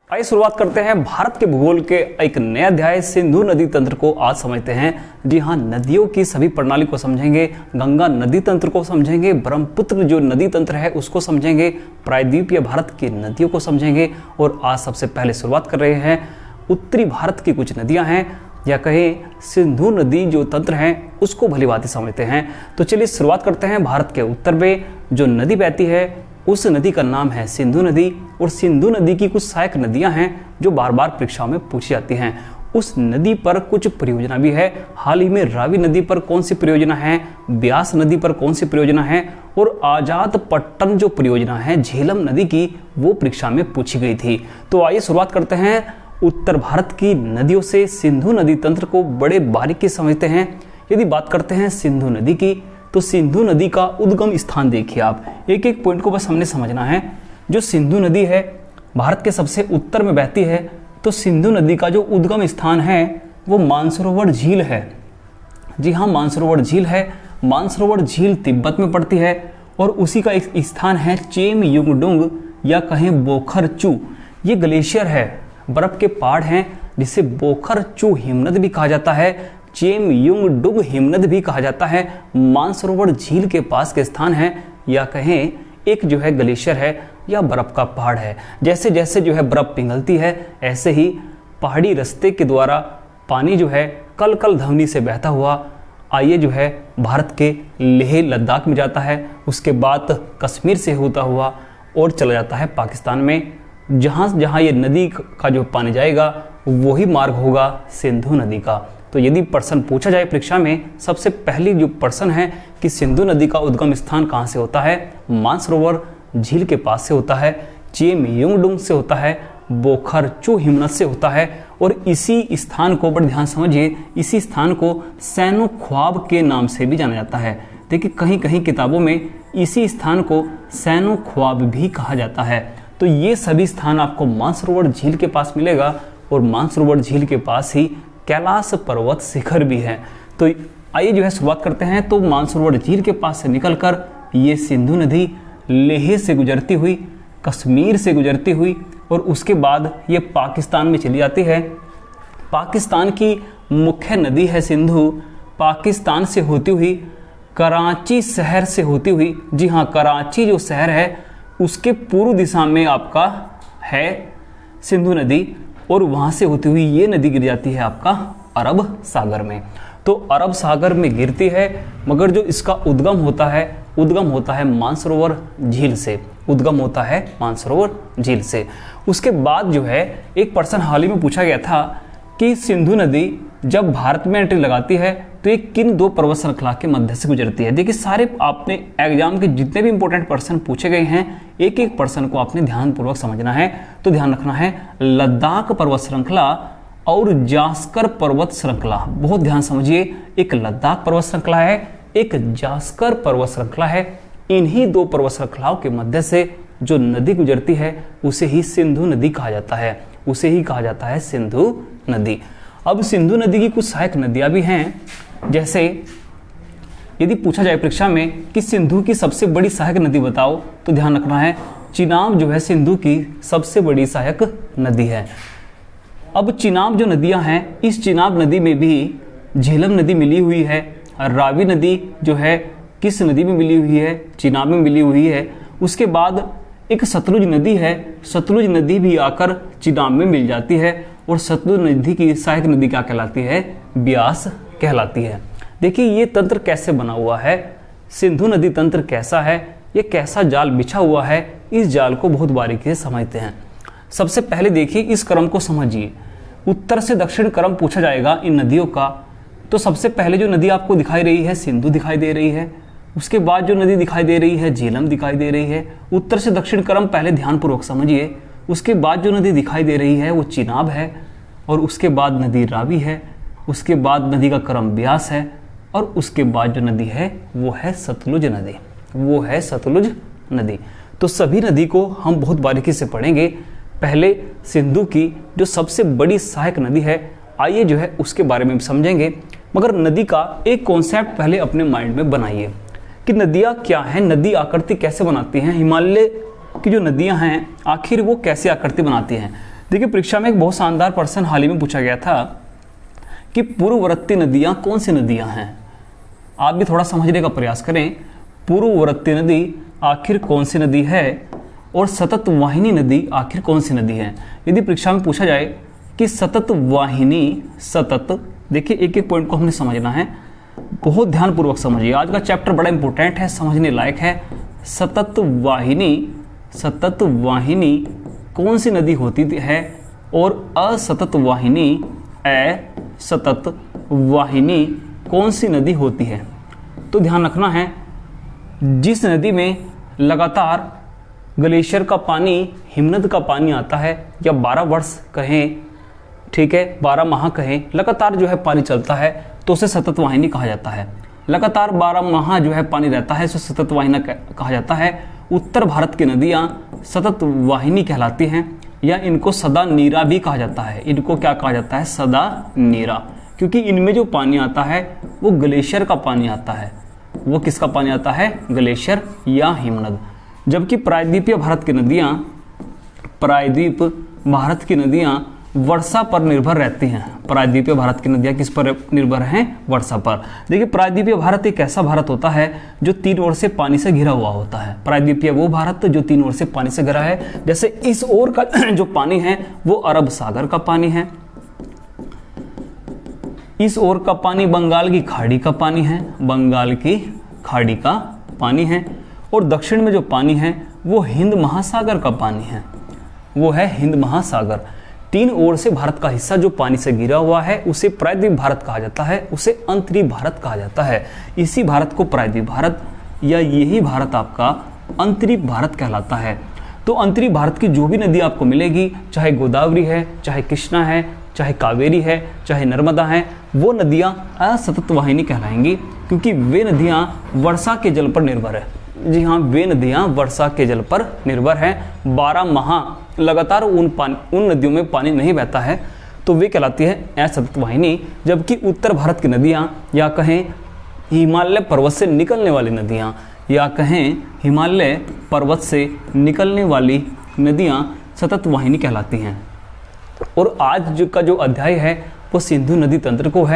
आइए शुरुआत करते हैं भारत के भूगोल के एक नए अध्याय सिंधु नदी तंत्र को आज समझते हैं। जी हाँ, नदियों की सभी प्रणाली को समझेंगे, गंगा नदी तंत्र को समझेंगे, ब्रह्मपुत्र जो नदी तंत्र है उसको समझेंगे, प्रायद्वीपीय भारत की नदियों को समझेंगे। और आज सबसे पहले शुरुआत कर रहे हैं उत्तरी भारत की कुछ नदियां हैं, या कहें सिंधु नदी जो तंत्र है उसको भली भांति समझते हैं। तो चलिए शुरुआत करते हैं। भारत के उत्तर में जो नदी बहती है उस नदी का नाम है सिंधु नदी। और सिंधु नदी की कुछ सहायक नदियां हैं जो बार बार परीक्षाओं में पूछी जाती हैं। उस नदी पर कुछ परियोजना भी है। हाल ही में रावी नदी पर कौन सी परियोजना है, ब्यास नदी पर कौन सी परियोजना है, और आजाद पट्टन जो परियोजना है झेलम नदी की, वो परीक्षा में पूछी गई थी। तो आइए शुरुआत करते हैं उत्तर भारत की नदियों से। सिंधु नदी तंत्र को बड़े बारीकी से समझते हैं। यदि बात करते हैं सिंधु नदी की, तो सिंधु नदी का उद्गम स्थान देखिए आप, एक एक पॉइंट को बस हमने समझना है। जो सिंधु नदी है भारत के सबसे उत्तर में बहती है, तो सिंधु नदी का जो उद्गम स्थान है वो मानसरोवर झील है। जी हाँ, मानसरोवर झील है। मानसरोवर झील तिब्बत में पड़ती है और उसी का एक स्थान है चेमयुंगडुंग या कहें बोखरचू। ये ग्लेशियर है, बर्फ के पहाड़ हैं, जिसे बोखरचू हिमनद भी कहा जाता है, चेमयुंगडुंग हिमनद भी कहा जाता है। मानसरोवर झील के पास के स्थान है, या कहें एक जो है ग्लेशियर है या बर्फ का पहाड़ है। जैसे जैसे जो है बर्फ पिघलती है, ऐसे ही पहाड़ी रास्ते के द्वारा पानी जो है कल कल ध्वनि से बहता हुआ आइए जो है भारत के लेह लद्दाख में जाता है, उसके बाद कश्मीर से होता हुआ और चला जाता है पाकिस्तान में। जहाँ जहाँ ये नदी का जो पानी जाएगा वही मार्ग होगा सिंधु नदी का। तो यदि प्रश्न पूछा जाए परीक्षा में, सबसे पहली जो प्रश्न है कि सिंधु नदी का उद्गम स्थान कहाँ से होता है, मानसरोवर झील के पास से होता है, चेमयुंगडुंग से होता है, बोखरचू हिमनद से होता है। और इसी स्थान को बड़े ध्यान समझिए, इसी स्थान को सैनो ख्वाब के नाम से भी जाना जाता है। देखिए कहीं कहीं किताबों में इसी स्थान को सैनो ख्वाब भी कहा जाता है। तो ये सभी स्थान आपको मानसरोवर झील के पास मिलेगा, और मानसरोवर झील के पास ही कैलाश पर्वत शिखर भी है। तो आइए जो है शुरुआत करते हैं। तो मानसरोवर झील के पास से निकलकर ये सिंधु नदी लेह से गुजरती हुई, कश्मीर से गुजरती हुई, और उसके बाद ये पाकिस्तान में चली जाती है। पाकिस्तान की मुख्य नदी है सिंधु। पाकिस्तान से होती हुई कराची शहर से होती हुई, जी हाँ, कराची जो शहर है उसके पूर्व दिशा में आपका है सिंधु नदी, और वहाँ से होती हुई ये नदी गिर जाती है आपका अरब सागर में। तो अरब सागर में गिरती है, मगर जो इसका उद्गम होता है मानसरोवर झील से, उद्गम होता है मानसरोवर झील से। उसके बाद जो है एक प्रश्न हाल ही में पूछा गया था कि सिंधु नदी जब भारत में एंट्री लगाती है तो ये किन दो पर्वत श्रृंखला के मध्य से गुजरती है। देखिए सारे आपने एग्जाम के जितने भी इंपॉर्टेंट प्रश्न पूछे गए हैं, एक एक प्रश्न को आपने ध्यानपूर्वक समझना है। तो ध्यान रखना है, लद्दाख पर्वत श्रृंखला और जास्कर पर्वत श्रृंखला, बहुत ध्यान समझिए। एक लद्दाख पर्वत श्रृंखला है, एक जास्कर पर्वत श्रृंखला है। इन्हीं दो पर्वत श्रृंखलाओं के मध्य से जो नदी गुजरती है उसे ही सिंधु नदी कहा जाता है, उसे ही कहा जाता है सिंधु नदी। अब सिंधु नदी की कुछ सहायक नदियां भी हैं। जैसे यदि पूछा जाए परीक्षा में कि सिंधु की सबसे बड़ी सहायक नदी बताओ, तो ध्यान रखना है चिनाब जो है सिंधु की सबसे बड़ी सहायक नदी है। अब चिनाब जो नदियां हैं, इस चिनाब नदी में भी झेलम नदी मिली हुई है। रावी नदी जो है किस नदी में मिली हुई है, चिनाब में मिली हुई है। उसके बाद एक सतलुज नदी है, सतलुज नदी भी आकर चिनाब में मिल जाती है। और सतलुज नदी की सहायक नदी क्या कहलाती है, ब्यास कहलाती है। देखिए ये तंत्र कैसे बना हुआ है, सिंधु नदी तंत्र कैसा है, ये कैसा जाल बिछा हुआ है, इस जाल को बहुत बारीकी से समझते हैं। सबसे पहले देखिए इस क्रम को समझिए। उत्तर से दक्षिण क्रम पूछा जाएगा इन नदियों का, तो सबसे पहले जो नदी आपको दिखाई रही है सिंधु दिखाई दे रही है। उसके बाद जो नदी दिखाई दे रही है झेलम दिखाई दे रही है। उत्तर से दक्षिण क्रम पहले ध्यानपूर्वक समझिए। उसके बाद जो नदी दिखाई दे रही है वो चिनाब है, और उसके बाद नदी रावी है, उसके बाद नदी का क्रम ब्यास है, और उसके बाद जो नदी है वो है सतलुज नदी, वो है सतलुज नदी। तो सभी नदी को हम बहुत बारीकी से पढ़ेंगे। पहले सिंधु की जो सबसे बड़ी सहायक नदी है, आइए जो है उसके बारे में समझेंगे। मगर नदी का एक कॉन्सेप्ट पहले अपने माइंड में बनाइए कि नदियाँ क्या हैं, नदी आकृति कैसे बनाती हैं, हिमालय की जो नदियां हैं आखिर वो कैसे आकृति बनाती हैं। देखिए परीक्षा में एक बहुत शानदार प्रश्न हाल ही में पूछा गया था कि पूर्ववर्ती नदियां कौन सी नदियां हैं। आप भी थोड़ा समझने का प्रयास करें। पूर्ववर्ती नदी आखिर कौन सी नदी है और सतत वाहिनी नदी आखिर कौन सी नदी है। यदि परीक्षा में पूछा जाए कि सतत वाहिनी, सतत, देखिए एक एक पॉइंट को हमने समझना है, बहुत ध्यानपूर्वक समझिए। आज का चैप्टर बड़ा इंपॉर्टेंट है, समझने लायक है। सतत वाहिनी कौन सी नदी होती है और असतत वाहिनी कौन सी नदी होती है। तो ध्यान रखना है, जिस नदी में लगातार ग्लेशियर का पानी, हिमनद का पानी आता है, या 12 वर्ष कहें, ठीक है, 12 माह कहें, लगातार जो है पानी चलता है, तो उसे सतत वाहिनी कहा जाता है। लगातार 12 माह जो है पानी रहता है, उसे सतत वाहिनी कहा जाता है। उत्तर भारत की नदियां सतत वाहिनी कहलाती हैं, या इनको सदा नीरा भी कहा जाता है। इनको क्या कहा जाता है? सदा नीरा, क्योंकि इनमें जो पानी आता है वो ग्लेशियर का पानी आता है। वो किसका पानी आता है? ग्लेशियर या हिमनद। जबकि प्रायद्वीपीय भारत की नदियां वर्षा पर निर्भर रहती हैं। प्रायद्वीपीय भारत की नदियां किस पर निर्भर हैं? वर्षा पर। देखिए प्रायद्वीपीय भारत एक ऐसा भारत होता है जो 3 ओर से पानी से घिरा हुआ होता है। प्रायद्वीपीय वो भारत जो 3 ओर से पानी से घिरा है। जैसे इस ओर का जो पानी है वो अरब सागर का पानी है, इस ओर का पानी बंगाल की खाड़ी का पानी है, बंगाल की खाड़ी का पानी है, और दक्षिण में जो पानी है वो हिंद महासागर का पानी है, वो है हिंद महासागर। 3 ओर से भारत का हिस्सा जो पानी से घिरा हुआ है उसे प्रायद्वीप भारत कहा जाता है, उसे अंतरीप भारत कहा जाता है। इसी भारत को प्रायद्वीप भारत, या यही भारत आपका अंतरीप भारत कहलाता है। तो अंतरीप भारत की जो भी नदी आपको मिलेगी, चाहे गोदावरी है, चाहे कृष्णा है, चाहे कावेरी है, चाहे नर्मदा है, वो नदियाँ असतत वाहिनी कहलाएंगी, क्योंकि वे नदियाँ वर्षा के जल पर निर्भर है। जी हाँ, वे नदियाँ वर्षा के जल पर निर्भर हैं। 12 माह लगातार उन नदियों में पानी नहीं बहता है, तो वे कहलाती है असतत वाहिनी। जबकि उत्तर भारत की नदियाँ, या कहें हिमालय पर्वत से निकलने वाली नदियाँ, या कहें हिमालय पर्वत से निकलने वाली नदियाँ सतत वाहिनी कहलाती हैं। और आज का जो अध्याय है वो सिंधु नदी तंत्र को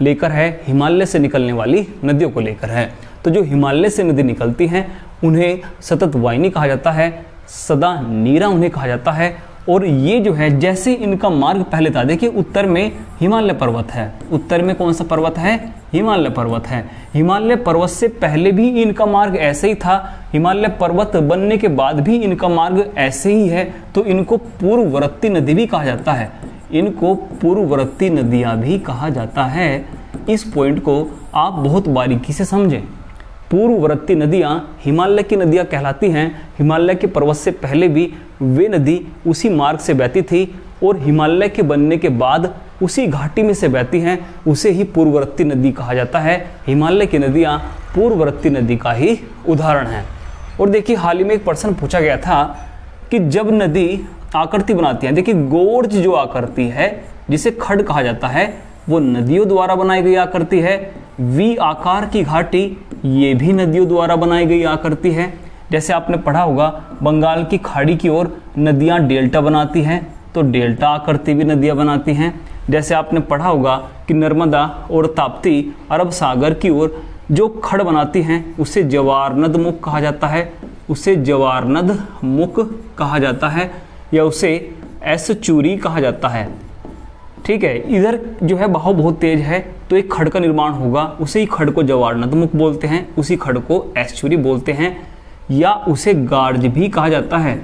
लेकर है, हिमालय से निकलने वाली नदियों को लेकर है। तो जो हिमालय से नदी निकलती हैं उन्हें सतत वाहिनी कहा जाता है, सदा नीरा उन्हें कहा जाता है। और ये जो है, जैसे इनका मार्ग पहले था, देखिए उत्तर में हिमालय पर्वत है, उत्तर में कौन सा पर्वत है? हिमालय पर्वत है। हिमालय पर्वत से पहले भी इनका मार्ग ऐसे ही था, हिमालय पर्वत बनने के बाद भी इनका मार्ग ऐसे ही है, तो इनको पूर्ववर्ती नदी भी कहा जाता है, इनको पूर्ववर्ती नदियाँ भी कहा जाता है। इस पॉइंट को आप बहुत बारीकी से समझें। पूर्ववर्ती नदियाँ हिमालय की नदियाँ कहलाती हैं। हिमालय के पर्वत से पहले भी वे नदी उसी मार्ग से बहती थी, और हिमालय के बनने के बाद उसी घाटी में से बहती हैं, उसे ही पूर्ववर्ती नदी कहा जाता है। हिमालय की नदियाँ पूर्ववर्ती नदी का ही उदाहरण है। और देखिए हाल ही में एक प्रश्न पूछा गया था कि जब नदी आकृति बनाती है, देखिए गोर्ज जो आकृति है जिसे खड कहा जाता है, वो नदियों द्वारा बनाई गई आकृति है। वी आकार की घाटी, ये भी नदियों द्वारा बनाई गई आकृति है। जैसे आपने पढ़ा होगा बंगाल की खाड़ी की ओर नदियां डेल्टा बनाती हैं, तो डेल्टा आकृति भी नदियां बनाती हैं। जैसे आपने पढ़ा होगा कि नर्मदा और ताप्ती अरब सागर की ओर जो खड़ बनाती हैं उसे जवारनद मुख कहा जाता है, उसे जवारनद मुख कहा जाता है, या उसे एस्चुरी कहा जाता है। ठीक है, इधर जो है बहाव बहुत तेज है, तो एक खड़ का निर्माण होगा, उसी खड़ को जवारनद मुख बोलते हैं, उसी खड़ को एस्चुरी बोलते हैं, या उसे गार्ज भी कहा जाता है।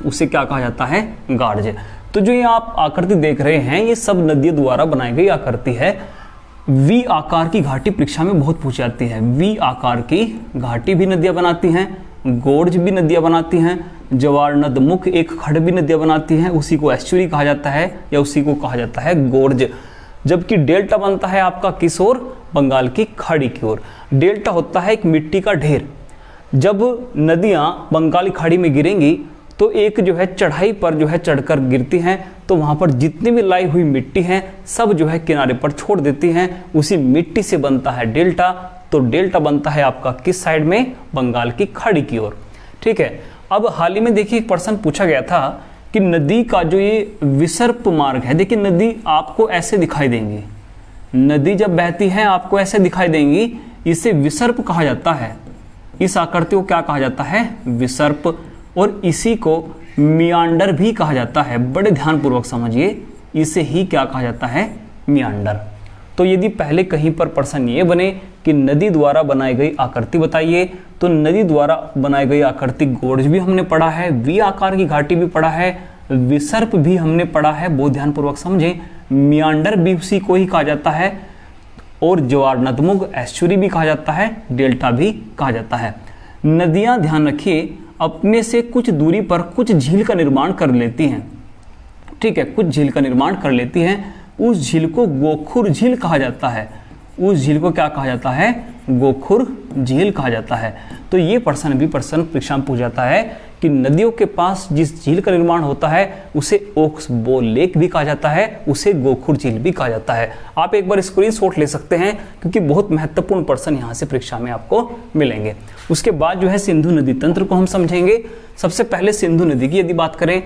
उसे क्या कहा जाता है? गार्ज। तो जो ये आप आकृति देख रहे हैं ये सब नदियों द्वारा बनाई गई आकृति है। वी आकार की घाटी परीक्षा में बहुत पूछी जाती है। वी आकार की घाटी भी नदियां बनाती हैं, गोर्ज भी नदियां बनाती हैं, जवारनद मुख एक खड़ भी नदियां बनाती हैं, उसी को एस्चुरी कहा जाता है, या उसी को कहा जाता है गोर्ज। जबकि डेल्टा बनता है आपका किस ओर? बंगाल की खाड़ी की ओर। डेल्टा होता है एक मिट्टी का ढेर। जब नदियां बंगाल की खाड़ी में गिरेंगी तो एक जो है चढ़ाई पर जो है चढ़कर गिरती हैं, तो वहां पर जितनी भी लाई हुई मिट्टी है सब जो है किनारे पर छोड़ देती हैं, उसी मिट्टी से बनता है डेल्टा। तो डेल्टा बनता है आपका किस साइड में? बंगाल की खाड़ी की ओर। ठीक है, अब हाल ही में देखिए एक प्रश्न पूछा गया था कि नदी का जो ये विसर्प मार्ग है, देखिए नदी आपको ऐसे दिखाई देंगी, नदी जब बहती है आपको ऐसे दिखाई देंगी, इसे विसर्प कहा जाता है। इस आकृति को क्या कहा जाता है? विसर्प। और इसी को मियांडर भी कहा जाता है। बड़े ध्यानपूर्वक समझिए, इसे ही क्या कहा जाता है? मियांडर। तो यदि पहले कहीं पर प्रश्न ये बने कि नदी द्वारा बनाई गई आकृति बताइए, तो नदी द्वारा बनाई गई आकृति गोर्ज भी हमने पढ़ा है, वी आकार की घाटी भी पढ़ा है, विसर्प भी हमने पढ़ा है। बहुत ध्यानपूर्वक समझें, मियांडर भी उसी को ही कहा जाता है, और ज्वारनदमुख एस्चुरी भी कहा जाता है, डेल्टा भी कहा जाता है। नदियां, ध्यान रखिए, अपने से कुछ दूरी पर कुछ झील का निर्माण कर लेती हैं। ठीक है, कुछ झील का निर्माण कर लेती हैं। उस झील को गोखुर झील कहा जाता है। उस झील को क्या कहा जाता है? गोखुर झील कहा जाता है। तो ये प्रश्न परीक्षा में पूछा जाता है कि नदियों के पास जिस झील का निर्माण होता है उसे ओक्सबो लेक भी कहा जाता है, उसे गोखुर झील भी कहा जाता है। आप एक बार स्क्रीनशॉट ले सकते हैं, क्योंकि बहुत महत्वपूर्ण प्रश्न यहाँ से परीक्षा में आपको मिलेंगे। उसके बाद जो है सिंधु नदी तंत्र को हम समझेंगे। सबसे पहले सिंधु नदी की यदि बात करें,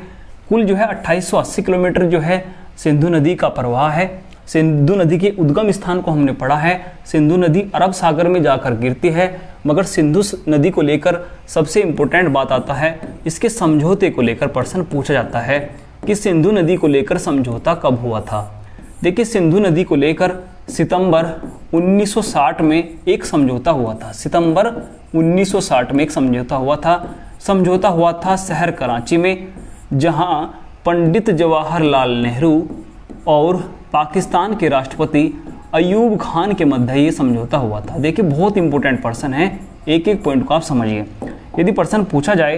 कुल जो है 2880 किलोमीटर जो है सिंधु नदी का प्रवाह है। सिंधु नदी के उद्गम स्थान को हमने पढ़ा है। सिंधु नदी अरब सागर में जाकर गिरती है, मगर सिंधु नदी को लेकर सबसे इंपॉर्टेंट बात आता है, इसके समझौते को लेकर प्रश्न पूछा जाता है कि सिंधु नदी को लेकर समझौता कब हुआ था। देखिए, सिंधु नदी को लेकर सितंबर 1960 में एक समझौता हुआ था। सितंबर 1960 में एक समझौता हुआ था। समझौता हुआ था शहर कराची में, जहां पंडित जवाहरलाल नेहरू और पाकिस्तान के राष्ट्रपति अयूब खान के मध्य ये समझौता हुआ था। देखिए, बहुत इंपॉर्टेंट प्रश्न है, एक एक पॉइंट को आप समझिए। यदि प्रश्न पूछा जाए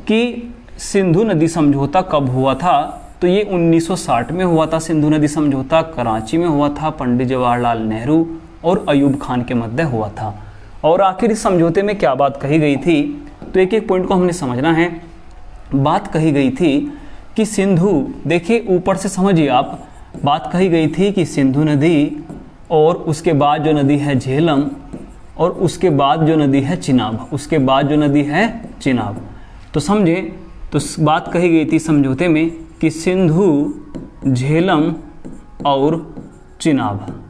कि सिंधु नदी समझौता कब हुआ था, तो ये 1960 में हुआ था। सिंधु नदी समझौता कराची में हुआ था, पंडित जवाहरलाल नेहरू और अयूब खान के मध्य हुआ था। और आखिर इस समझौते में क्या बात कही गई थी, तो एक एक पॉइंट को हमने समझना है। बात कही गई थी कि सिंधु, देखिए ऊपर से समझिए आप, बात कही गई थी कि सिंधु नदी और उसके बाद जो नदी है झेलम, और उसके बाद जो नदी है चिनाब, उसके बाद जो नदी है चिनाब। तो समझे, तो बात कही गई थी समझौते में कि सिंधु, झेलम और चिनाब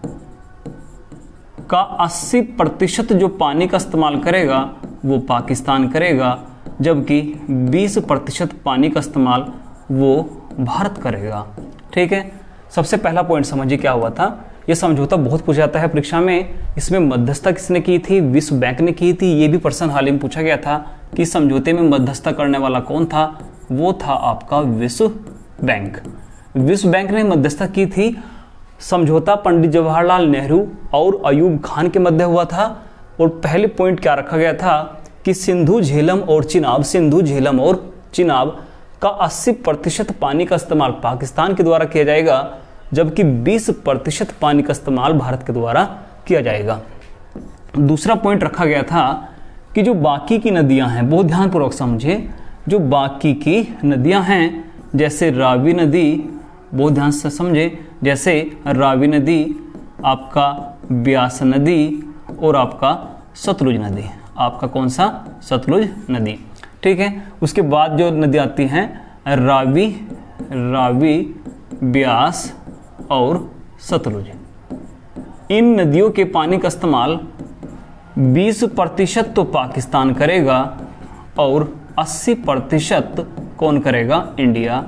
का 80% जो पानी का इस्तेमाल करेगा वो पाकिस्तान करेगा, जबकि 20% पानी का इस्तेमाल वो भारत करेगा। ठीक है, सबसे पहला पॉइंट समझिए क्या हुआ था। ये समझौता बहुत पूछा जाता है परीक्षा में। इसमें मध्यस्थता किसने की थी? विश्व बैंक ने की थी। ये भी प्रश्न हाल ही में पूछा गया था कि समझौते में मध्यस्थता करने वाला कौन था? वो था आपका विश्व बैंक। विश्व बैंक ने मध्यस्थता की थी। समझौता पंडित जवाहरलाल नेहरू और अयूब खान के मध्य हुआ था। और पहले पॉइंट क्या रखा गया था कि सिंधु, झेलम और चिनाब, सिंधु, झेलम और चिनाब का 80% पानी का इस्तेमाल पाकिस्तान के द्वारा किया जाएगा, जबकि 20% पानी का इस्तेमाल भारत के द्वारा किया जाएगा। दूसरा पॉइंट रखा गया था कि जो बाकी की नदियां हैं, बहुत ध्यानपूर्वक समझे, जो बाकी की नदियां हैं जैसे रावी नदी, बहुत ध्यान से समझे, जैसे रावी नदी, आपका ब्यास नदी और आपका सतलुज नदी। आपका कौन सा? सतलुज नदी। ठीक है, उसके बाद जो नदी आती हैं रावी, ब्यास और सतलुज। इन नदियों के पानी का इस्तेमाल 20% तो पाकिस्तान करेगा और 80% कौन करेगा? इंडिया,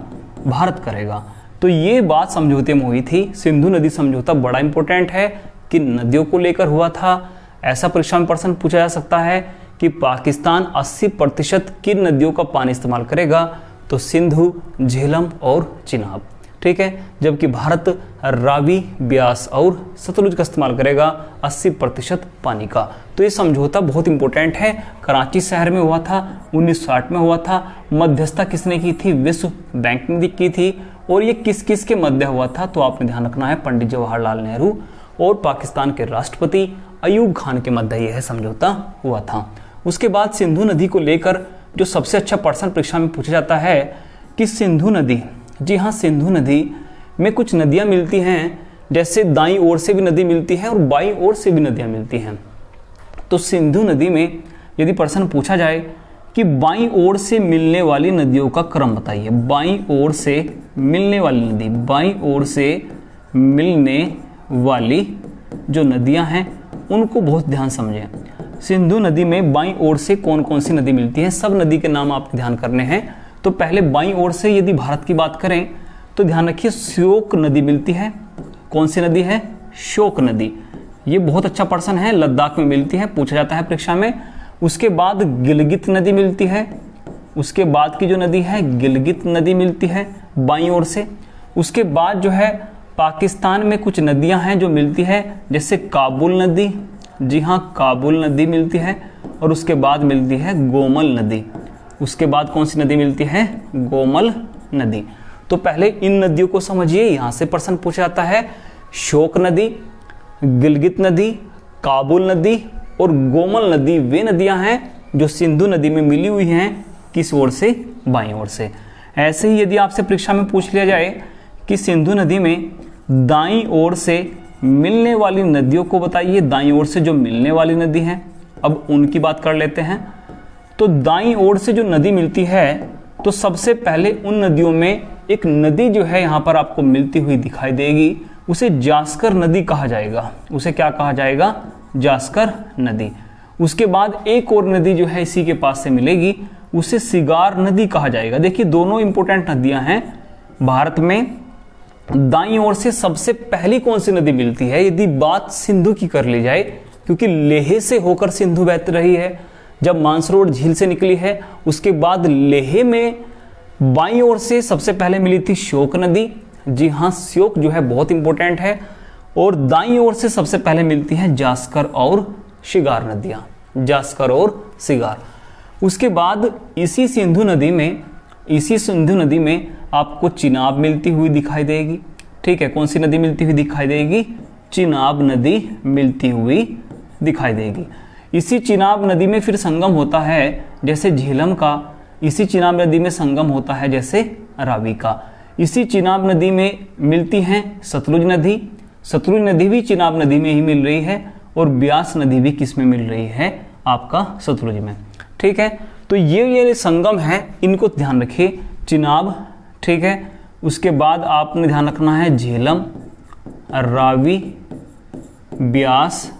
भारत करेगा। तो ये बात समझौते में हुई थी। सिंधु नदी समझौता बड़ा इंपॉर्टेंट है कि नदियों को लेकर हुआ था। ऐसा परीक्षा में प्रश्न पूछा जा सकता है कि पाकिस्तान 80% किन नदियों का पानी इस्तेमाल करेगा, तो सिंधु, झेलम और चिनाब। ठीक है, जबकि भारत रावी, ब्यास और सतलुज का इस्तेमाल करेगा 80% पानी का। तो ये समझौता बहुत इंपॉर्टेंट है। कराची शहर में हुआ था, 1960 में हुआ था। मध्यस्थता किसने की थी? विश्व बैंक ने की थी। और ये किस किस के मध्य हुआ था, तो आपने ध्यान रखना है, पंडित जवाहरलाल नेहरू और पाकिस्तान के राष्ट्रपति अयूब खान के मध्य यह समझौता हुआ था। उसके बाद सिंधु नदी को लेकर जो सबसे अच्छा प्रश्न परीक्षा में पूछा जाता है कि सिंधु नदी, जी हाँ, सिंधु नदी में कुछ नदियां मिलती हैं, जैसे दाईं ओर से भी नदी मिलती है और बाईं ओर से भी नदियां मिलती हैं। तो सिंधु नदी में यदि प्रश्न पूछा जाए कि बाईं ओर से मिलने वाली नदियों का क्रम बताइए। बाईं ओर से मिलने वाली नदी, बाईं ओर से मिलने वाली जो नदियां हैं उनको बहुत ध्यान समझें। सिंधु नदी में बाईं ओर से कौन कौन सी नदी मिलती है, सब नदी के नाम आपको ध्यान करने हैं। तो पहले बाईं ओर से यदि भारत की बात करें तो ध्यान रखिए श्योक नदी मिलती है। कौन सी नदी है? श्योक नदी। ये बहुत अच्छा पर्सन है, लद्दाख में मिलती है, पूछा जाता है परीक्षा में। उसके बाद गिलगित नदी मिलती है। उसके बाद की जो नदी है गिलगित नदी मिलती है बाईं ओर से। उसके बाद जो है पाकिस्तान में कुछ नदियां हैं जो मिलती है, जैसे काबुल नदी, जी हाँ काबुल नदी मिलती है। और उसके बाद मिलती है गोमल नदी। उसके बाद कौन सी नदी मिलती है? गोमल नदी। तो पहले इन नदियों को समझिए, यहाँ से प्रश्न पूछा जाता है। श्योक नदी, गिलगित नदी, काबुल नदी और गोमल नदी वे नदियां हैं जो सिंधु नदी में मिली हुई हैं। किस ओर से? बाईं ओर से। ऐसे ही यदि आपसे परीक्षा में पूछ लिया जाए कि सिंधु नदी में दाईं ओर से मिलने वाली नदियों को बताइए, दाईं ओर से जो मिलने वाली नदी हैं, अब उनकी बात कर लेते हैं। तो दाईं ओर से जो नदी मिलती है तो सबसे पहले उन नदियों में एक नदी जो है यहाँ पर आपको मिलती हुई दिखाई देगी, उसे जास्कर नदी कहा जाएगा। उसे क्या कहा जाएगा? जास्कर नदी। उसके बाद एक और नदी जो है इसी के पास से मिलेगी, उसे सिगार नदी कहा जाएगा। देखिए दोनों इंपॉर्टेंट नदियां हैं भारत में। दाईं ओर से सबसे पहली कौन सी नदी मिलती है यदि बात सिंधु की कर ली जाए, क्योंकि लेह से होकर सिंधु बहती रही है, जब मानसरोवर झील से निकली है। उसके बाद लेह में बाईं ओर से सबसे पहले मिली थी श्योक नदी। जी हाँ श्योक जो है बहुत इंपॉर्टेंट है। और दाईं ओर से सबसे पहले मिलती हैं जास्कर और शिगार नदियां, जास्कर और शिगार। उसके बाद इसी सिंधु नदी में आपको चिनाब मिलती हुई दिखाई देगी। ठीक है, कौन सी नदी मिलती हुई दिखाई देगी? चिनाब नदी मिलती हुई दिखाई देगी। इसी चिनाब नदी में फिर संगम होता है जैसे झेलम का, इसी चिनाब नदी में संगम होता है जैसे रावी का। इसी चिनाब नदी में मिलती हैं सतलुज नदी। सतलुज नदी भी चिनाब नदी में ही मिल रही है। और ब्यास नदी भी किस में मिल रही है? आपका सतलुज में। ठीक है, तो ये संगम है, इनको ध्यान रखिए। चिनाब, ठीक है। उसके बाद आपने ध्यान रखना है झेलम, रावी, ब्यास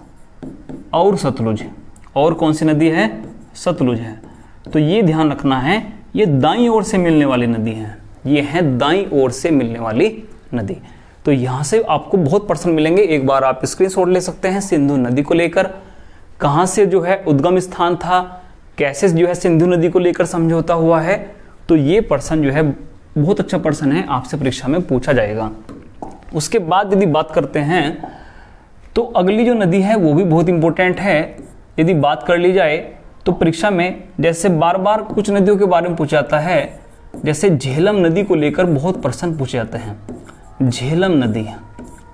और सतलुज। और कौन सी नदी है? सतलुज है। तो ये ध्यान रखना है, ये दाईं ओर से मिलने वाली नदी है। ये है दाईं ओर से मिलने वाली नदी। तो यहां से आपको बहुत प्रश्न मिलेंगे। एक बार आप स्क्रीनशॉट ले सकते हैं सिंधु नदी को लेकर, कहां से जो है उद्गम स्थान था, कैसे जो है सिंधु नदी को लेकर समझौता हुआ है। तो ये प्रश्न जो है बहुत अच्छा प्रश्न है, आपसे परीक्षा में पूछा जाएगा। उसके बाद यदि बात करते हैं तो अगली जो नदी है वो भी बहुत इंपॉर्टेंट है। यदि बात कर ली जाए तो परीक्षा में जैसे बार बार कुछ नदियों के बारे में पूछा जाता है, जैसे झेलम नदी को लेकर बहुत प्रश्न पूछे जाते हैं। झेलम नदी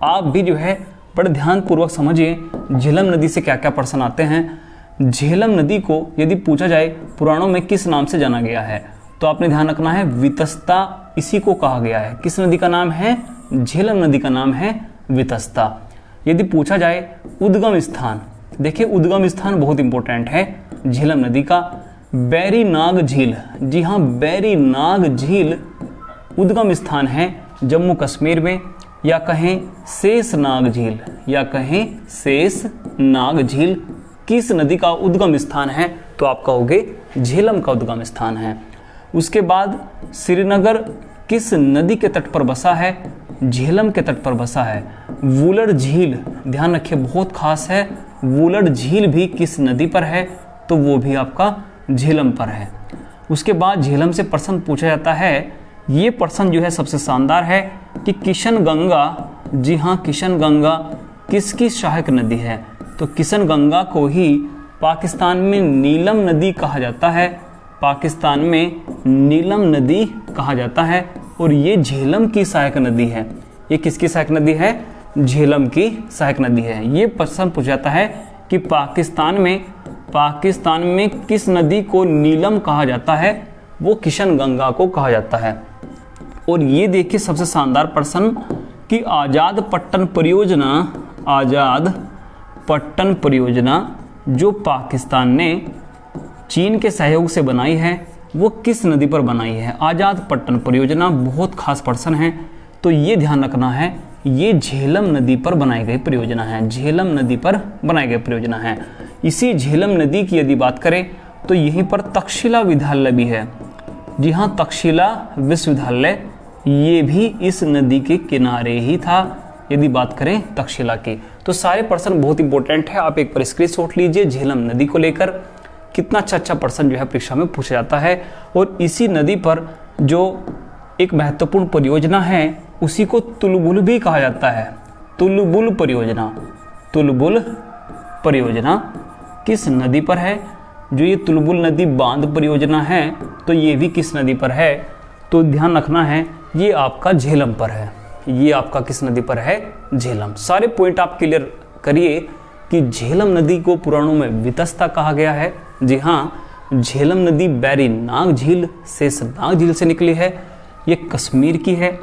आप भी जो है बड़े ध्यान पूर्वक समझिए, झेलम नदी से क्या क्या प्रश्न आते हैं। झेलम नदी को यदि पूछा जाए पुराणों में किस नाम से जाना गया है, तो आपने ध्यान रखना है वितस्ता इसी को कहा गया है। किस नदी का नाम है? झेलम नदी का नाम है वितस्ता। यदि पूछा जाए उद्गम स्थान, देखिए उद्गम स्थान बहुत इंपॉर्टेंट है झेलम नदी का। बैरी नाग झील, जी हाँ बैरी नाग झील उद्गम स्थान है जम्मू कश्मीर में, या कहें शेष नाग झील, या कहें शेष नाग झील किस नदी का उद्गम स्थान है? तो आप कहोगे झेलम का उद्गम स्थान है। उसके बाद श्रीनगर किस नदी के तट पर बसा है? झेलम के तट पर बसा है। वुलर झील, ध्यान रखिए बहुत खास है, वुलर झील भी किस नदी पर है? तो वो भी आपका झेलम पर है। उसके बाद झेलम से प्रश्न पूछा जाता है, ये प्रश्न जो है सबसे शानदार है कि किशन गंगा, जी हाँ किशन गंगा किसकी सहायक नदी है? तो किशन गंगा को ही पाकिस्तान में नीलम नदी कहा जाता है, पाकिस्तान में नीलम नदी कहा जाता है। और ये झेलम की सहायक नदी है। ये किसकी सहायक नदी है? झेलम की सहायक नदी है। ये प्रश्न पूछा जाता है कि पाकिस्तान में किस नदी को नीलम कहा जाता है? वो किशन गंगा को कहा जाता है। और ये देखिए सबसे शानदार प्रश्न कि आजाद पट्टन परियोजना जो पाकिस्तान ने चीन के सहयोग से बनाई है वो किस नदी पर बनाई है? आज़ाद पट्टन परियोजना बहुत खास प्रश्न है, तो ये ध्यान रखना है, ये झेलम नदी पर बनाई गई परियोजना है। झेलम नदी पर बनाई गई परियोजना है। इसी झेलम नदी की यदि बात करें तो यहीं पर तक्षशिला विद्यालय भी है। जी हाँ, तक्षशिला विश्वविद्यालय ये भी इस नदी के किनारे ही था, यदि बात करें तक्षशिला की। तो सारे प्रश्न बहुत इंपॉर्टेंट है, आप एक बार स्क्रीनशॉट लीजिए। झेलम नदी को लेकर कितना अच्छा प्रश्न जो है परीक्षा में पूछा जाता है। और इसी नदी पर जो एक महत्वपूर्ण परियोजना है उसी को तुलबुल भी कहा जाता है। तुलबुल परियोजना, तुलबुल परियोजना किस नदी पर है? जो ये तुलबुल नदी बांध परियोजना है तो ये भी किस नदी पर है? तो ध्यान रखना है, ये आपका झेलम पर है। ये आपका किस नदी पर है? झेलम। सारे पॉइंट आप क्लियर करिए कि झेलम नदी को पुराणों में वितस्ता कहा गया है। जी हाँ, झेलम नदी बैरीनाग झील, शेषनाग झील से निकली है। ये कश्मीर की है,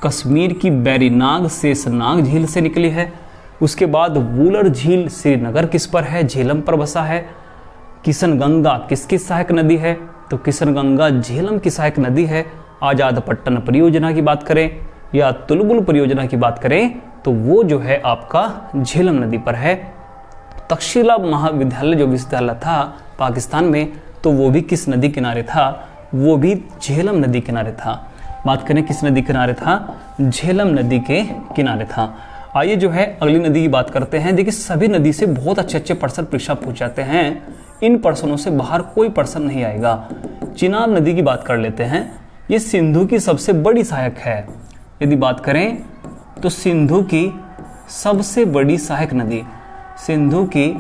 कश्मीर की बैरीनाग शेषनाग झील से निकली है। उसके बाद वुलर झील श्रीनगर किस पर है? झेलम पर बसा है। किशनगंगा किसकी सहायक नदी है? तो किशनगंगा झेलम की सहायक नदी है। आज़ाद पट्टन परियोजना की बात करें या तुलबुल परियोजना की बात करें तो वो जो है आपका झेलम नदी पर है। तक्षशिला महाविद्यालय जो विश्वविद्यालय था पाकिस्तान में, तो वो भी किस नदी किनारे था? वो भी झेलम नदी किनारे था। बात करें किस नदी किनारे था? झेलम नदी के किनारे था। आइए जो है अगली नदी की बात करते हैं। देखिए, सभी नदी से बहुत अच्छे प्रश्न परीक्षा पूछ जाते हैं, इन प्रश्नों से बाहर कोई प्रश्न नहीं आएगा। चिनाब नदी की बात कर लेते हैं। ये सिंधु की सबसे बड़ी सहायक है। यदि बात करें तो सिंधु की सबसे बड़ी सहायक नदी, सिंधु की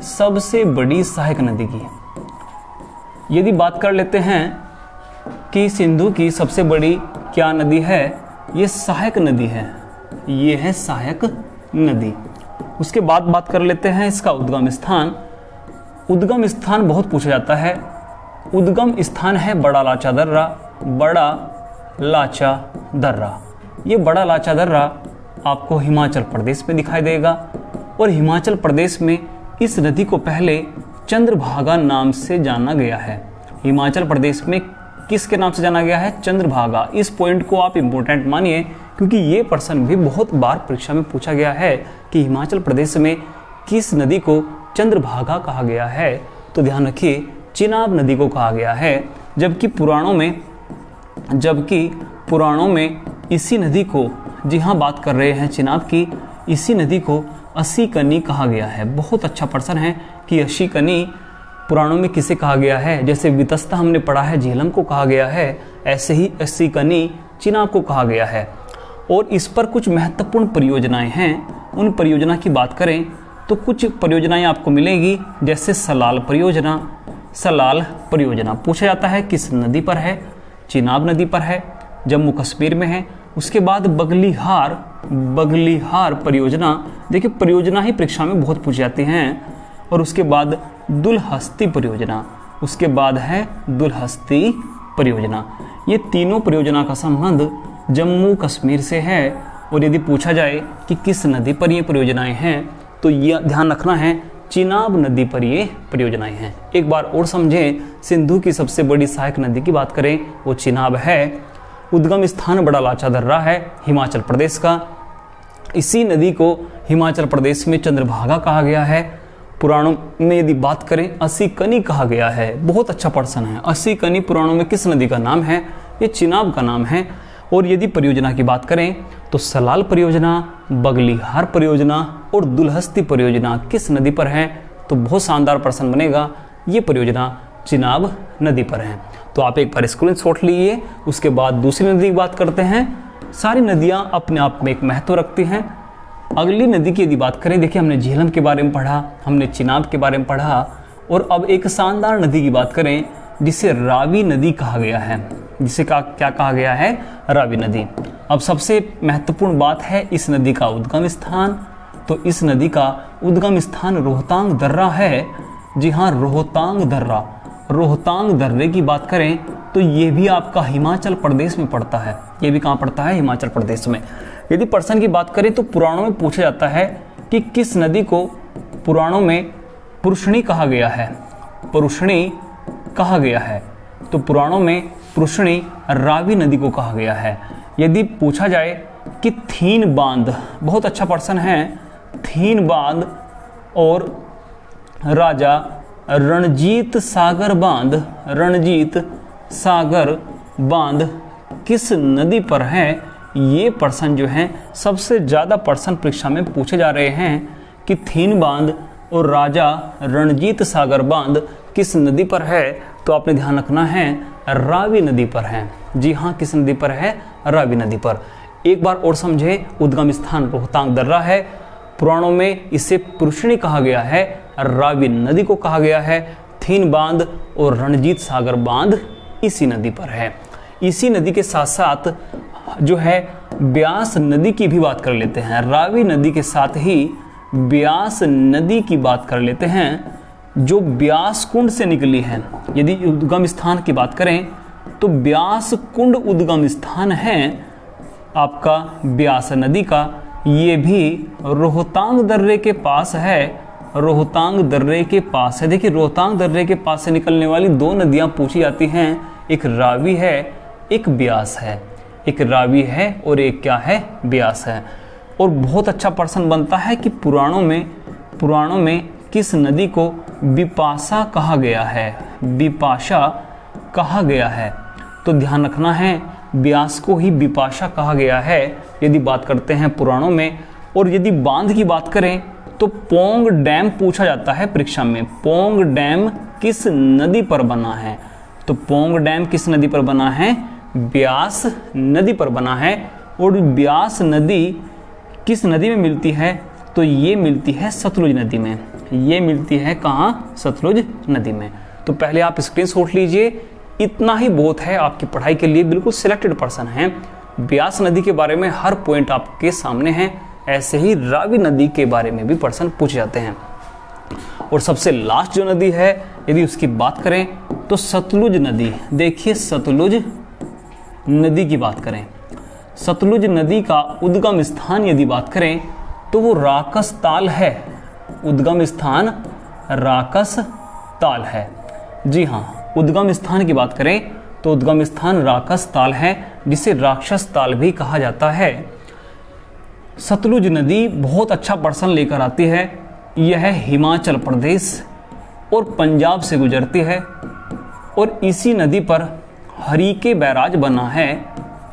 सबसे बड़ी सहायक नदी की यदि बात कर लेते हैं कि सिंधु की सबसे बड़ी क्या नदी है? ये सहायक नदी है, ये है सहायक नदी। उसके बाद बात कर लेते हैं इसका उद्गम स्थान। उद्गम स्थान बहुत पूछा जाता है। उद्गम स्थान है बड़ा लाचा दर्रा, बड़ा लाचा दर्रा। ये बड़ा लाचा दर्रा आपको हिमाचल प्रदेश में दिखाई देगा। और हिमाचल प्रदेश में इस नदी को पहले चंद्रभागा नाम से जाना गया है। हिमाचल प्रदेश में किसके नाम से जाना गया है? चंद्रभागा। इस पॉइंट को आप इंपॉर्टेंट मानिए क्योंकि ये प्रश्न भी बहुत बार परीक्षा में पूछा गया है कि हिमाचल प्रदेश में किस नदी को चंद्रभागा कहा गया है। तो ध्यान रखिए, चिनाब नदी को कहा गया है। जबकि पुराणों में इसी नदी को, जी हाँ बात कर रहे हैं चिनाब की, इसी नदी को असीकनी कहा गया है। बहुत अच्छा प्रश्न है कि असीकनी पुराणों में किसे कहा गया है? जैसे वितस्ता हमने पढ़ा है झेलम को कहा गया है, ऐसे ही असीकनी चिनाब को कहा गया है। और इस पर कुछ महत्वपूर्ण परियोजनाएं हैं। उन परियोजना की बात करें तो कुछ परियोजनाएं आपको मिलेगी, जैसे सलाल परियोजना। सलाल परियोजना पूछा जाता है किस नदी पर है? चिनाब नदी पर है, जम्मू कश्मीर में है। उसके बाद बगलिहार परियोजना। देखिए, परियोजना ही परीक्षा में बहुत पूछी जाती हैं। और उसके बाद दुलहस्ती परियोजना, उसके बाद है दुलहस्ती परियोजना। ये तीनों परियोजना का संबंध जम्मू कश्मीर से है। और यदि पूछा जाए कि किस नदी पर ये परियोजनाएं हैं तो यह ध्यान रखना है, चिनाब नदी पर ये परियोजनाएं हैं। एक बार और समझें, सिंधु की सबसे बड़ी सहायक नदी की बात करें वो चिनाब है। उद्गम स्थान बड़ा लाचा दर्रा है हिमाचल प्रदेश का। इसी नदी को हिमाचल प्रदेश में चंद्रभागा कहा गया है। पुराणों में यदि बात करें असीकनी कहा गया है। बहुत अच्छा प्रश्न है, असीकनी पुराणों में किस नदी का नाम है? ये चिनाब का नाम है। और यदि परियोजना की बात करें तो सलाल परियोजना, बगलिहार परियोजना और दुलहस्ती परियोजना किस नदी पर है? तो बहुत शानदार प्रश्न बनेगा, ये परियोजना चिनाब नदी पर है। तो आप एक बार स्क्रीनशॉट लीजिए। उसके बाद दूसरी नदी की बात करते हैं। सारी नदियां अपने आप में एक महत्व रखती हैं। अगली नदी की यदि बात करें, देखिए हमने झेलम के बारे में पढ़ा, हमने चिनाब के बारे में पढ़ा, और अब एक शानदार नदी की बात करें जिसे रावी नदी कहा गया है। जिसे क्या कहा गया है? रावी नदी। अब सबसे महत्वपूर्ण बात है इस नदी का उद्गम स्थान। तो इस नदी का उद्गम स्थान रोहतांग दर्रा है। जी हाँ, रोहतांग दर्रा। रोहतांग दर्रे की बात करें तो ये भी आपका हिमाचल प्रदेश में पड़ता है। ये भी कहाँ पड़ता है? हिमाचल प्रदेश में। यदि प्रश्न की बात करें तो पुराणों में पूछा जाता है कि किस नदी को पुराणों में पुरुषणी कहा गया है? पुरुषणी कहा गया है? तो पुराणों में पृष्णी रावी नदी को कहा गया है। यदि पूछा जाए कि थीन बांध, बहुत अच्छा प्रश्न है, थीन बांध और राजा रणजीत सागर बांध, रणजीत सागर बांध किस नदी पर है? ये प्रश्न जो है सबसे ज़्यादा प्रश्न परीक्षा में पूछे जा रहे हैं कि थीन बांध और राजा रणजीत सागर बांध किस नदी पर है? तो आपने ध्यान रखना है रावी नदी पर है। जी हाँ, किस नदी पर है? रावी नदी पर। एक बार और समझे, उद्गम स्थान रोहतांग दर्रा है, पुराणों में इसे पृष्णी कहा गया है, रावी नदी को कहा गया है, थीन बांध और रणजीत सागर बांध इसी नदी पर है। इसी नदी के साथ साथ जो है ब्यास नदी की भी बात कर लेते हैं। रावी नदी के साथ ही ब्यास नदी की बात कर लेते हैं, जो ब्यास कुंड से निकली है। यदि उद्गम स्थान की बात करें तो ब्यास कुंड उद्गम स्थान है आपका ब्यास नदी का। ये भी रोहतांग दर्रे के पास है, रोहतांग दर्रे के पास है। देखिए, रोहतांग दर्रे के पास से निकलने वाली दो नदियां पूछी जाती हैं, एक रावी है, एक ब्यास है। एक रावी है और एक क्या है? ब्यास है। और बहुत अच्छा प्रश्न बनता है कि पुराणों में किस नदी को विपाशा कहा गया है? विपाशा कहा गया है। तो ध्यान रखना है, ब्यास को ही विपाशा कहा गया है यदि बात करते हैं पुराणों में। और यदि बांध की बात करें तो पोंग डैम पूछा जाता है परीक्षा में। पोंग डैम किस नदी पर बना है? तो पोंग डैम किस नदी पर बना है? ब्यास नदी पर बना है। और ब्यास नदी किस नदी में मिलती है? तो ये मिलती है सतलुज नदी में। ये मिलती है कहाँ? सतलुज नदी में। तो पहले आप स्क्रीनशॉट लीजिए, इतना ही बहुत है आपकी पढ़ाई के लिए, बिल्कुल सिलेक्टेड पर्सन है। ब्यास नदी के बारे में हर पॉइंट आपके सामने है। ऐसे ही रावी नदी के बारे में भी प्रश्न पूछे जाते हैं। और सबसे लास्ट जो नदी है यदि उसकी बात करें तो सतलुज नदी। देखिए, सतलुज नदी की बात करें, सतलुज नदी का उद्गम स्थान यदि बात करें तो वो राकस ताल है। उद्गम स्थान राकस ताल है। जी हाँ, उद्गम स्थान की बात करें तो उद्गम स्थान राकस ताल है, जिसे राक्षस ताल भी कहा जाता है। सतलुज नदी बहुत अच्छा प्रश्न लेकर आती है। यह हिमाचल प्रदेश और पंजाब से गुजरती है और इसी नदी पर हरिके बैराज बना है।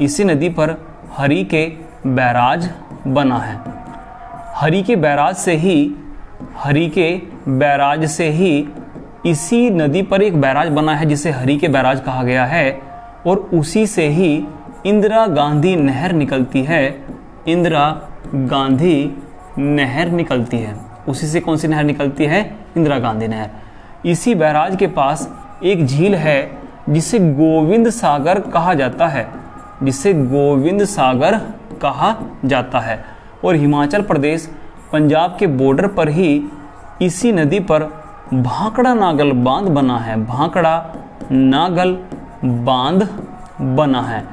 इसी नदी पर हरिके बैराज बना है। हरिके बैराज से ही इसी नदी पर एक बैराज बना है जिसे हरिके बैराज कहा गया है। और उसी से ही इंदिरा गांधी नहर निकलती है। इंदिरा गांधी नहर निकलती है। उसी से कौन सी नहर निकलती है? इंदिरा गांधी नहर। इसी बैराज के पास एक झील है जिसे गोविंद सागर कहा जाता है, जिसे गोविंद सागर कहा जाता है। और हिमाचल प्रदेश पंजाब के बॉर्डर पर ही इसी नदी पर भांकड़ा नागल बांध बना है। भांकड़ा नागल बांध बना है।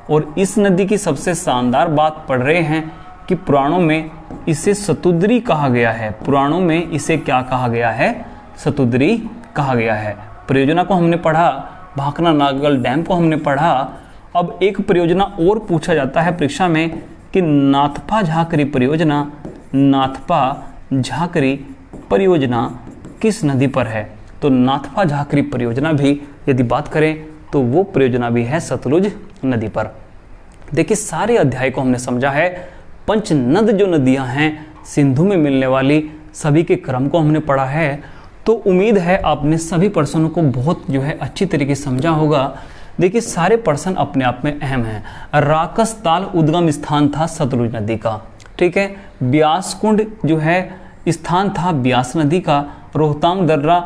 और इस नदी की सबसे शानदार बात पढ़ रहे हैं कि पुराणों में इसे सतुद्री कहा गया है। पुराणों में इसे क्या कहा गया है? सतुद्री कहा गया है। परियोजना को हमने पढ़ा, भांकड़ा नागल डैम को हमने पढ़ा। अब एक परियोजना और पूछा जाता है परीक्षा में कि नाथपा झाकरी परियोजना, नाथपा झाकरी परियोजना किस नदी पर है? तो नाथपा झाकरी परियोजना भी यदि बात करें तो वो परियोजना भी है सतलुज नदी पर। देखिए, सारे अध्याय को हमने समझा है। पंचनद जो नदियां हैं सिंधु में मिलने वाली, सभी के क्रम को हमने पढ़ा है। तो उम्मीद है आपने सभी प्रश्नों को बहुत जो है अच्छी तरीके से समझा होगा। देखिए, सारे प्रश्न अपने आप में अहम हैं। राकस ताल उद्गम स्थान था सतलुज नदी का, ठीक है। ब्यास कुंड जो है स्थान था ब्यास नदी का। रोहतांग दर्रा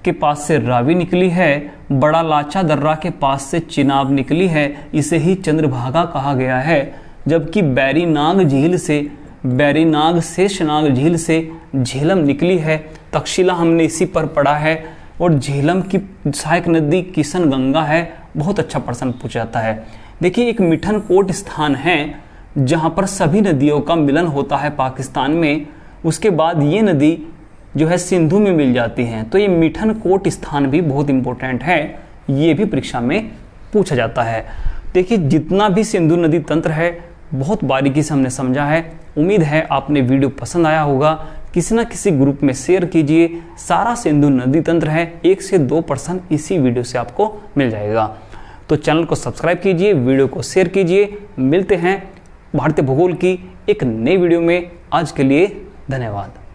के पास से रावी निकली है। बड़ा लाचा दर्रा के पास से चिनाब निकली है, इसे ही चंद्रभागा कहा गया है। जबकि बैरीनाग शेषनाग झील से झेलम निकली है। तक्षशिला हमने इसी पर पढ़ा है। और झेलम की सहायक नदी किशन गंगा है। बहुत अच्छा प्रश्न पूछा जाता है। देखिए, एक मिठनकोट स्थान है जहाँ पर सभी नदियों का मिलन होता है पाकिस्तान में। उसके बाद ये नदी जो है सिंधु में मिल जाती हैं। तो ये मिठनकोट स्थान भी बहुत इंपॉर्टेंट है, ये भी परीक्षा में पूछा जाता है। देखिए जितना भी सिंधु नदी तंत्र है बहुत बारीकी से हमने समझा है। उम्मीद है आपने वीडियो पसंद आया होगा। किसी ना किसी ग्रुप में शेयर कीजिए। सारा सिंधु नदी तंत्र है, 1 से 2% इसी वीडियो से आपको मिल जाएगा। तो चैनल को सब्सक्राइब कीजिए, वीडियो को शेयर कीजिए। मिलते हैं भारतीय भूगोल की एक नई वीडियो में। आज के लिए धन्यवाद।